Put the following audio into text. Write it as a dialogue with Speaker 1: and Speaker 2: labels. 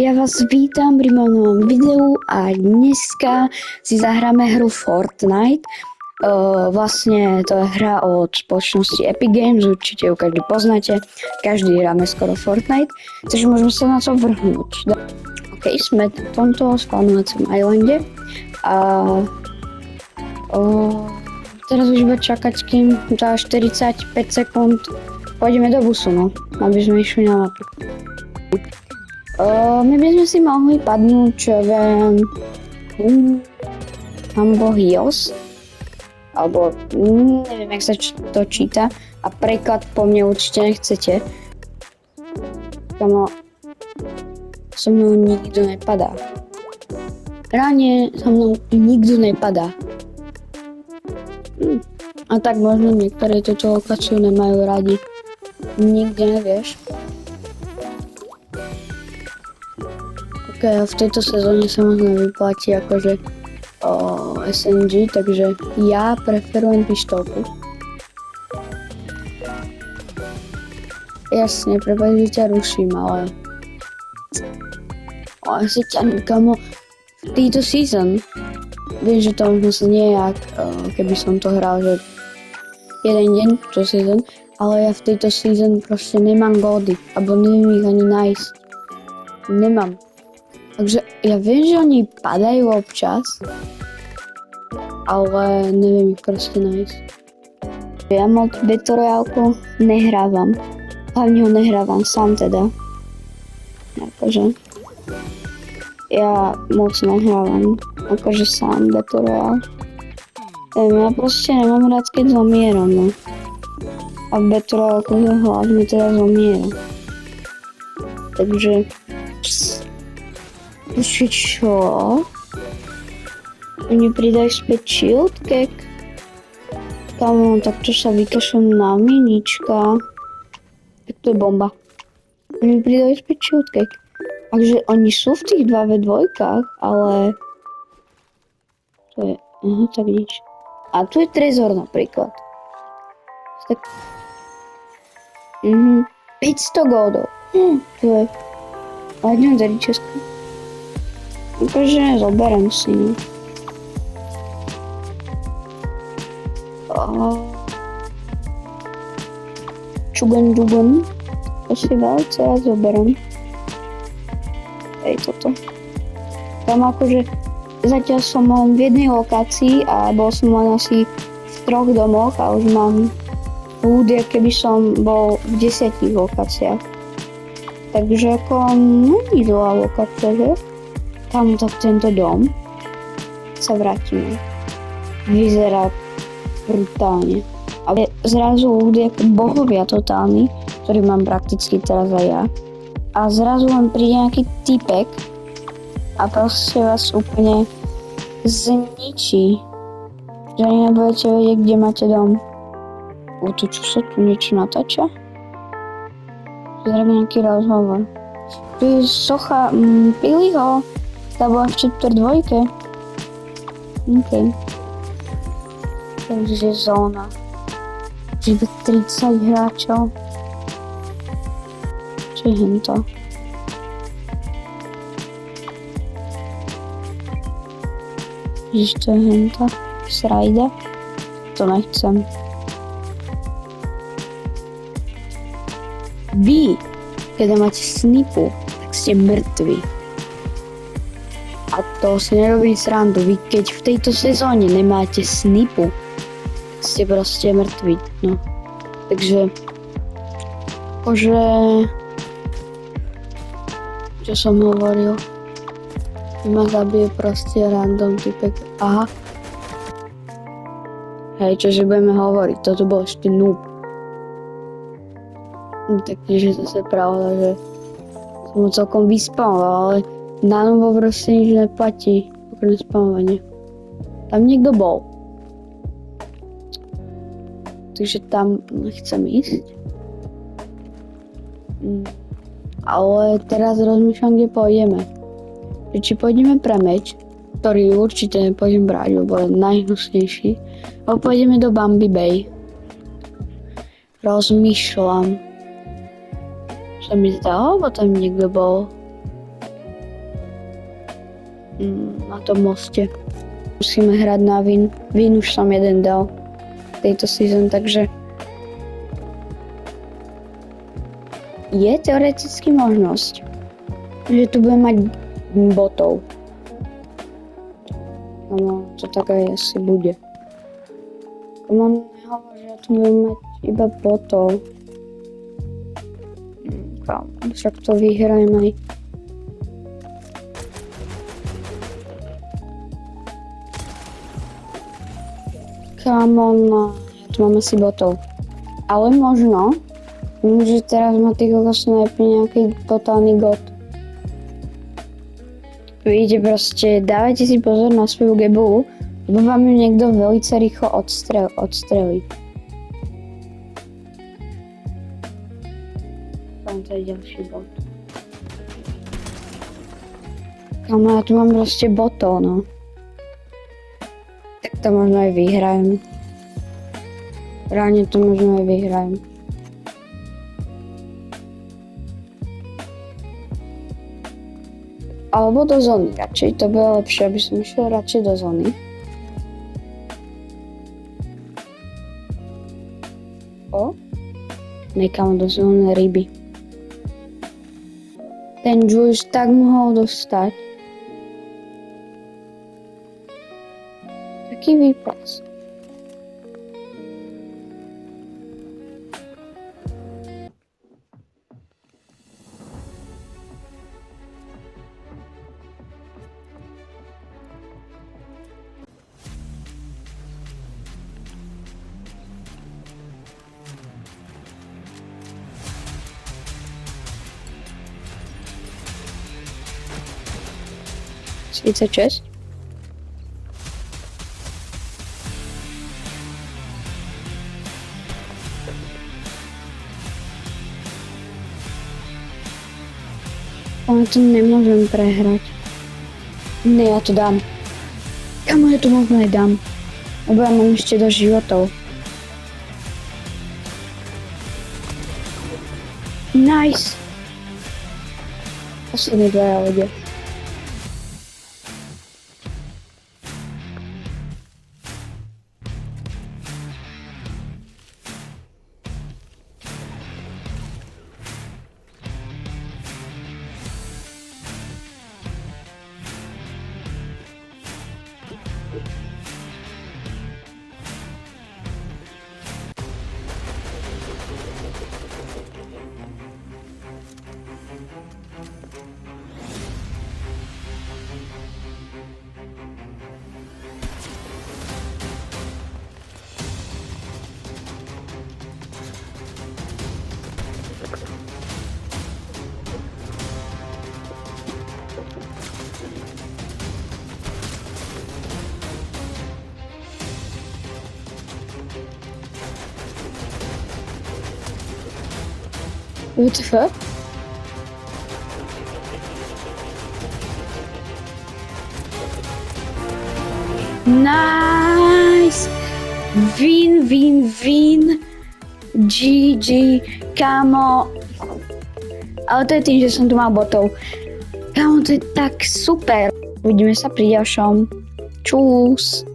Speaker 1: Ja vás vítam pri mojom novom videu a dneska si zahráme hru Fortnite. Vlastne to je hra od spoločnosti Epic Games, určite ju každý poznáte, každý hráme skoro Fortnite, takže môžeme sa na to vrhnúť. Ok, sme v tomto spawnujúcom islande a teraz už iba čakať, kým za 45 sekúnd pôjdeme do busu, no, aby sme išli na mapu. My by sme si mohli padnúť, čo viem, Humble Hills, alebo neviem, jak sa to číta, a preklad po mne určite nechcete. Kamo, so mnou nikto nepadá. Reálne so mnou nikto nepadá. A tak možno niektorí túto lokáciu nemajú radi. Nikde nevieš. V tejto sezóne sa možno vyplatí akože SMG, takže ja preferujem pištolku. Jasne, prepáč, že ťa ruším, ale asi ťa nikamo v tejto season. Viem, že to možno znie jak keby som to hral, že jeden deň to season, ale ja v tejto season proste nemám gódy, alebo neviem ich ani nájsť. Nemám. Takže ja viem, že oni padajú občas, ale neviem ich proste nájsť. Ja moc Battle Royale nehrávam. Hlavne ho nehrávam sám teda. Akože. Ja moc nehrávam. Akože sám Battle Royale. Ja proste nemám rád, keď zomieram, no. A Battle Royale hlavne teda zomiera. Takže... Čo? Oni pridajú späť shield cake? Kamo, takto sa vykašľam na minička. Tak to je bomba. Oni pridajú späť shield cake. Takže oni sú v tých 2v2, ale... To je... Aha, tak nič. A tu je trezor napríklad. Tak... 500 gódov. To je... Legendary Česka. Takže zoberiem si, no. Čugen. To si veľce rád zoberiem. Hej, toto. Tam akože zatiaľ som len v jednej lokácii a bol som len asi v 3 domoch a už mám ľudí, keby som bol v 10 lokáciách. Takže ako není zlá lokácia, že? Tamto v tento dom sa vrátime. Vyzerá brutálne. Ale zrazu ľudia ako bohovia totálni, ktorý mám prakticky teraz aj ja. A zrazu len príde nejaký typek a proste vás úplne zničí. Že ani nebudete vedieť, kde máte dom. Tu čo sa tu niečo natáča? Zrejme nejaký rozhovor. Tu je socha Piliho. Tá bola v chapter 2. OK. Takže zóna. Živé 30 hráčov. Čo je hento? Ježiš, to je hento. Srajda. To nechcem. Vy, keď máte snipu, tak ste mŕtvi. A to si nerobím srandu. Vy keď v tejto sezóne nemáte snipu, ste proste mŕtvi, no. Takže... Akože... Čo som hovoril? Ma zabije proste random typek. Aha. Hej, čože budeme hovoriť? Toto bol ešte noob. Takže zase pravda, že som ho celkom vyspamoval, ale na novo proste nič neplatí okrem spamovania. Tam niekto bol. Takže tam nechcem ísť. Ale teraz rozmýšľam, kde pôjdeme. Či pôjdeme pre meč, ktorý určite nepôjdem brať, lebo je najhnusnejší. Alebo pôjdeme do Bambi Bay. Rozmýšľam. Sa mi zdalo, alebo tam niekto bol. na tom moste. Musíme hrať na win. Win už som jeden dal tejto season, takže je teoreticky možnosť, že tu budem mať botov. No, to tak aj asi bude. Mám nehovor, že ja tu budem mať iba botov. Však to vyhrajem aj. Come on, ja tu mám asi botov. Ale možno, že teraz ma tých snajpne nejaký totálny god. Ide proste, dávajte si pozor na svoju GBU, lebo vám ju niekto veľmi rýchlo odstrelí. Tam to je ďalší bot. Kamo, ja tu mám proste botov, no. Tak to možno aj vyhrajem. Reálne to možno aj vyhrajem. Alebo do zóny radšej, to bude lepšie, aby som išiel radšej do zóny. O, nekam do zóny ryby. Ten Juice tak mohol dostať. Taký výpas. Čest. Ale to nemôžem prehrať. Ne, ja to dám. Kamo, ja to možno aj dám. Lebo ja mám ešte dosť životov. Nice. Poslední dvaja ľudia. What the fuck? Nice! Win, win, win. GG, kamo. Ale to je tým, že som tu mal botov. Kamo, to je tak super. Uvidíme sa pri ďalšom. Čus.